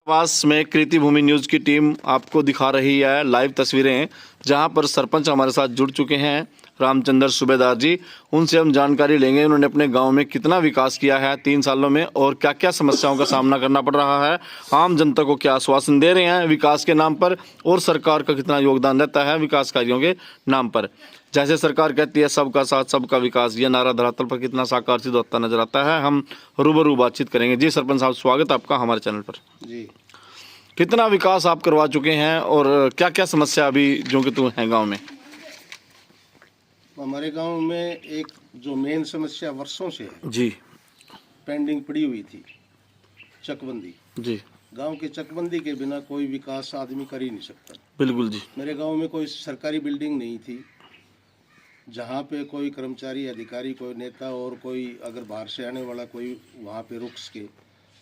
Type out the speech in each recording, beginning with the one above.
पास में कृति भूमि न्यूज़ की टीम आपको दिखा रही है लाइव तस्वीरें, जहां पर सरपंच हमारे साथ जुड़ चुके हैं रामचंद्र सूबेदार जी। उनसे हम जानकारी लेंगे उन्होंने अपने गांव में कितना विकास किया है 3 सालों में और क्या क्या समस्याओं का सामना करना पड़ रहा है, आम जनता को क्या आश्वासन दे रहे हैं विकास के नाम पर और सरकार का कितना योगदान रहता है विकास कार्यों के नाम पर। जैसे सरकार कहती है सबका साथ सबका विकास, ये नारा धरातल पर कितना साकार सिद्ध होता नजर आता है, हम रूबरू बातचीत करेंगे। जी सरपंच साहब, स्वागत आपका हमारे चैनल पर। जी, कितना विकास आप करवा चुके हैं और क्या क्या समस्या अभी जो कि तुम है गांव में? हमारे गांव में एक जो मेन समस्या वर्षों से है, जी पेंडिंग पड़ी हुई थी, चकबंदी। जी गांव के चकबंदी के बिना कोई विकास आदमी कर ही नहीं सकता। बिल्कुल जी। मेरे गांव में कोई सरकारी बिल्डिंग नहीं थी जहां पे कोई कर्मचारी, अधिकारी, कोई नेता और कोई अगर बाहर से आने वाला कोई वहां पे रुक सके।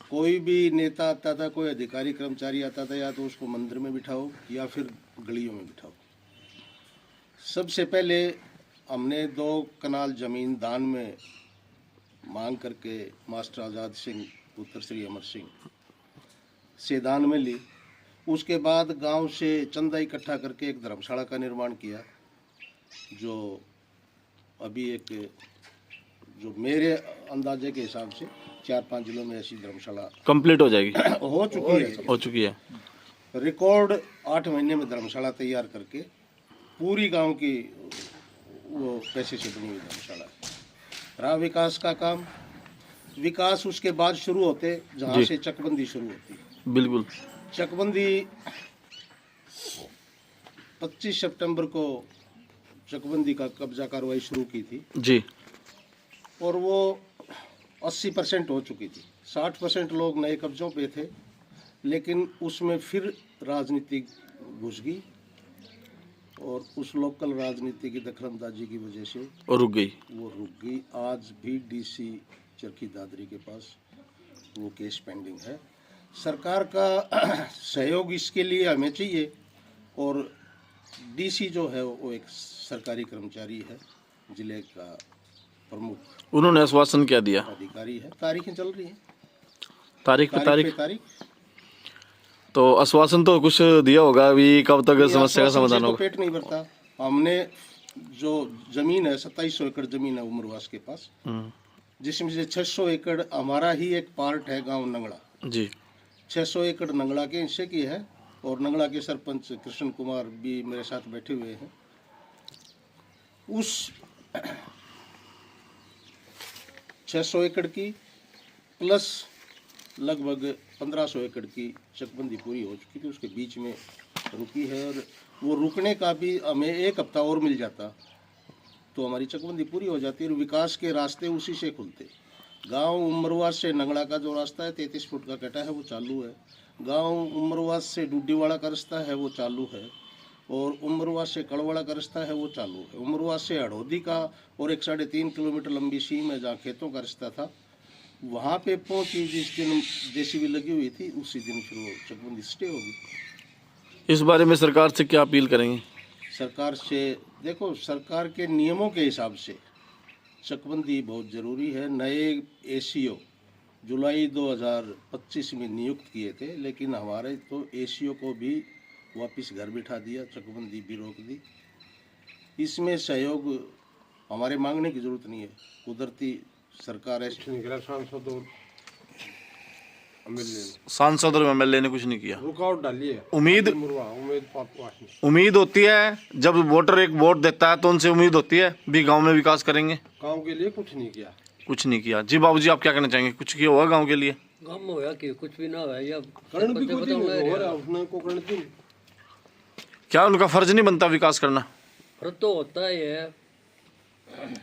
कोई भी नेता आता था, कोई अधिकारी कर्मचारी आता था, या तो उसको मंदिर में बिठाओ या फिर गलियों में बिठाओ। सबसे पहले हमने 2 कनाल जमीन दान में मांग करके मास्टर आज़ाद सिंह पुत्र श्री अमर सिंह से दान में ली। उसके बाद गांव से चंदा इकट्ठा करके एक धर्मशाला का निर्माण किया, जो अभी एक जो मेरे अंदाजे के हिसाब से 4-5 जिलों में ऐसी धर्मशाला कंप्लीट हो जाएगी। हो चुकी है। रिकॉर्ड 8 महीने में धर्मशाला तैयार करके पूरी गांव की वो पैसे से बनी हुई धर्मशाला है। रहा विकास का काम, विकास उसके बाद शुरू होते जहाँ से चकबंदी शुरू होती है। बिल्कुल। चकबंदी 25 सितंबर को चकबंदी का कब्जा कार्रवाई शुरू की थी जी, और वो 80% हो चुकी थी। 60% लोग नए कब्जों पे थे, लेकिन उसमें फिर राजनीति घुस गई और उस लोकल राजनीति की दखलंदाजी की वजह से और रुक गई। वो रुक गई। आज भी डीसी चरखी दादरी के पास वो केस पेंडिंग है। सरकार का सहयोग इसके लिए हमें चाहिए, और डीसी जो है वो एक सरकारी कर्मचारी है, जिले का प्रमुख उन्होंने आश्वासन क्या दिया? अधिकारी है। तारीखें चल रही हैं, तारीख पे तारीख। तारीख। तो आश्वासन तो कुछ दिया होगा, अभी कब तक समस्या का समाधान होगा? पेट नहीं भरता। हमने जो जमीन है 2700 एकड़ जमीन है उमरवास के पास, जिसमें से 600 एकड़ हमारा ही एक पार्ट है गांव नंगड़ा जी। 600 एकड़ नंगड़ा के हिस्से की है, और नंगड़ा के सरपंच कृष्ण कुमार भी मेरे साथ बैठे हुए हैं। उस 600 एकड़ की प्लस लगभग 1500 एकड़ की चकबंदी पूरी हो चुकी थी, उसके बीच में रुकी है, और वो रुकने का भी हमें 1 हफ्ता और मिल जाता तो हमारी चकबंदी पूरी हो जाती, और विकास के रास्ते उसी से खुलते। गांव उमरवास से नंगड़ा का जो रास्ता है 33 फुट का कटा है, वो चालू है। गांव उमरवास से डूडीवाड़ा का रास्ता है, वो चालू है, और उमरवास से कड़वाड़ा का रास्ता है, वो चालू है। उमरवास से हड़ौदी का और एक 3.5 किलोमीटर लंबी सीम है जहाँ खेतों का रास्ता था, वहाँ पे पहुंची जिस दिन जेसीबी लगी हुई थी, उसी दिन फिर वो चकबंदी स्टे होगी। इस बारे में सरकार से क्या अपील करेंगे? सरकार से देखो, सरकार के नियमों के हिसाब से चकबंदी बहुत ज़रूरी है। नए एसीओ जुलाई 2025 में नियुक्त किए थे, लेकिन हमारे तो एसीओ को भी वापस घर बिठा दिया, चकबंदी भी रोक दी। इसमें सहयोग हमारे मांगने की ज़रूरत नहीं है, कुदरती सरकार है। सांसद और एमएलए ने कुछ नहीं किया, रुकावट डाली है। उम्मीद होती है जब वोटर एक वोट देता है तो उनसे उम्मीद होती है भी गांव में विकास करेंगे। गांव के लिए कुछ नहीं किया, कुछ नहीं किया। जी बाबूजी, आप क्या कहना चाहेंगे? कुछ किया होगा गांव के लिए? गांव में होया कि कुछ भी ना होया, या करण भी कुछ नहीं हो रहा, उसने को करण दिन। क्या उनका फर्ज नहीं बनता विकास करना? फर्ज तो होता ही है,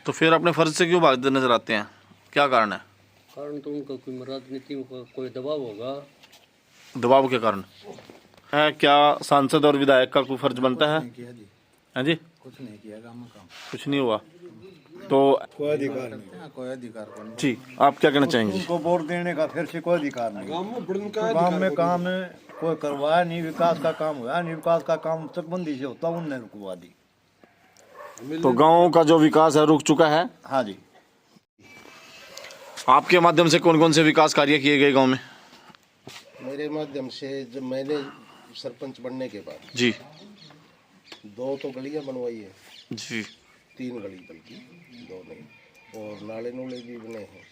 तो फिर अपने फर्ज से क्यों भागते नजर आते हैं? क्या कारण है? कारण तो उनका कोई राजनीति में कोई दबाव होगा। दबाव के कारण है? क्या सांसद और विधायक का कोई फर्ज बनता है? हाँ जी, कुछ नहीं किया गाँव में काम, कुछ नहीं हुआ तो कोई अधिकार नहीं, कोई अधिकार नहीं। जी, आप क्या कहना चाहेंगे? उनको वोट देने का फिर से कोई अधिकार नहीं। गाँव में काम कोई करवाया नहीं, विकास का काम हुआ नहीं। विकास का काम चकबंदी से होता, उनने रुकवा दी। तो गांव का जो विकास है रुक चुका है। हाँ जी। आपके माध्यम से कौन कौन से विकास कार्य किए गए गांव में? मेरे माध्यम से जब मैंने सरपंच बनने के बाद जी 2 तो गलियां बनवाई है, जी 3 गली बल्कि 2 नहीं, और नाले नूले भी बने हैं,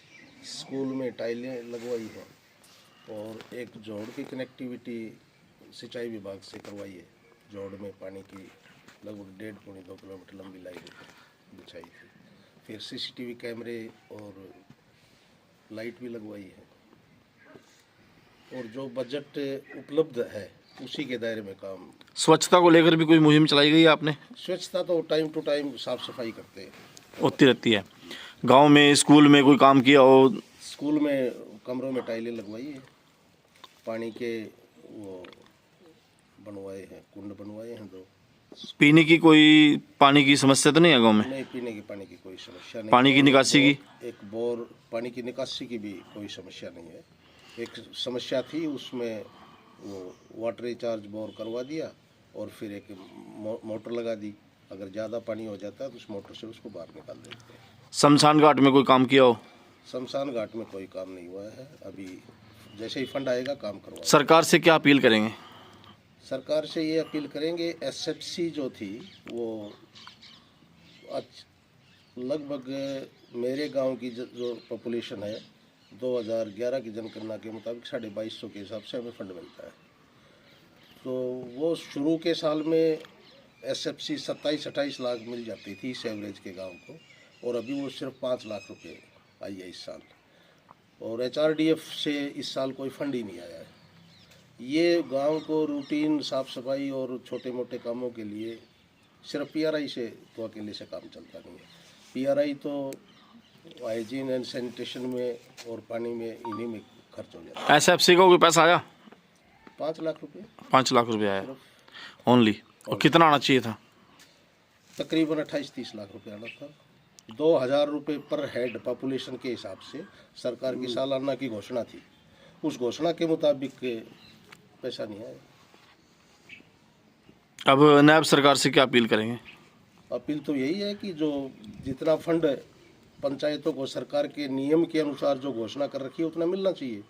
स्कूल में टाइलें लगवाई हैं, और एक जोड़ की कनेक्टिविटी सिंचाई विभाग से करवाई है। जोड़ में पानी की लगभग 1.5-2 किलोमीटर लंबी लाइन बिछाई थी। फिर सीसीटीवी कैमरे और लाइट भी लगवाई है, और जो बजट उपलब्ध है उसी के दायरे में काम। स्वच्छता को लेकर भी कोई मुहिम चलाई गई है आपने? स्वच्छता तो टाइम टू टाइम साफ सफाई करते हैं। होती रहती है। गांव में स्कूल में कोई काम किया हो? स्कूल में कमरों में टाइलें लगवाई है, पानी के वो बनवाए हैं, कुंड बनवाए हैं 2। पीने की कोई पानी की समस्या तो नहीं है गांव में? नहीं, पीने की पानी की कोई समस्या नहीं। पानी की निकासी की? एक बोर, पानी की निकासी की भी कोई समस्या नहीं है। एक समस्या थी, उसमें वो वाटर रिचार्ज बोर करवा दिया और फिर एक मोटर लगा दी। अगर ज़्यादा पानी हो जाता है तो उस मोटर से उसको बाहर निकाल देते हैं। शमशान घाट में कोई काम किया हो? शमशान घाट में कोई काम नहीं हुआ है अभी, जैसे ही फंड आएगा काम करवा। सरकार से क्या अपील करेंगे? सरकार से ये अपील करेंगे, एसएफसी जो थी वो लगभग मेरे गांव की जो पॉपुलेशन है 2011 की जनगणना के मुताबिक 2250 के हिसाब से हमें फंड मिलता है। तो वो शुरू के साल में एसएफसी 27-28 लाख मिल जाती थी इस एवरेज के गांव को, और अभी वो सिर्फ 5 लाख रुपए आई है इस साल। और एचआरडीएफ से इस साल कोई फंड ही नहीं आया है। ये गांव को रूटीन साफ सफाई और छोटे मोटे कामों के लिए सिर्फ पीआरआई से तो अकेले से काम चलता नहीं है। पीआरआई तो हाइजीन एंड सैनिटेशन में और पानी में इन्हीं में खर्च हो जाता है। एसएफसी को कोई पैसा आया? 5 लाख रुपए 5 लाख रुपए आया ओनली। और कितना आना चाहिए था? तकरीबन 28-30 लाख रुपए आना था। 2000 रुपये पर हेड पॉपुलेशन के हिसाब से सरकार की सालाना की घोषणा थी, उस घोषणा के मुताबिक पैसा नहीं आया। अब नायब सरकार से क्या अपील करेंगे? अपील तो यही है कि जो जितना फंड पंचायतों को सरकार के नियम के अनुसार जो घोषणा कर रखी है उतना मिलना चाहिए।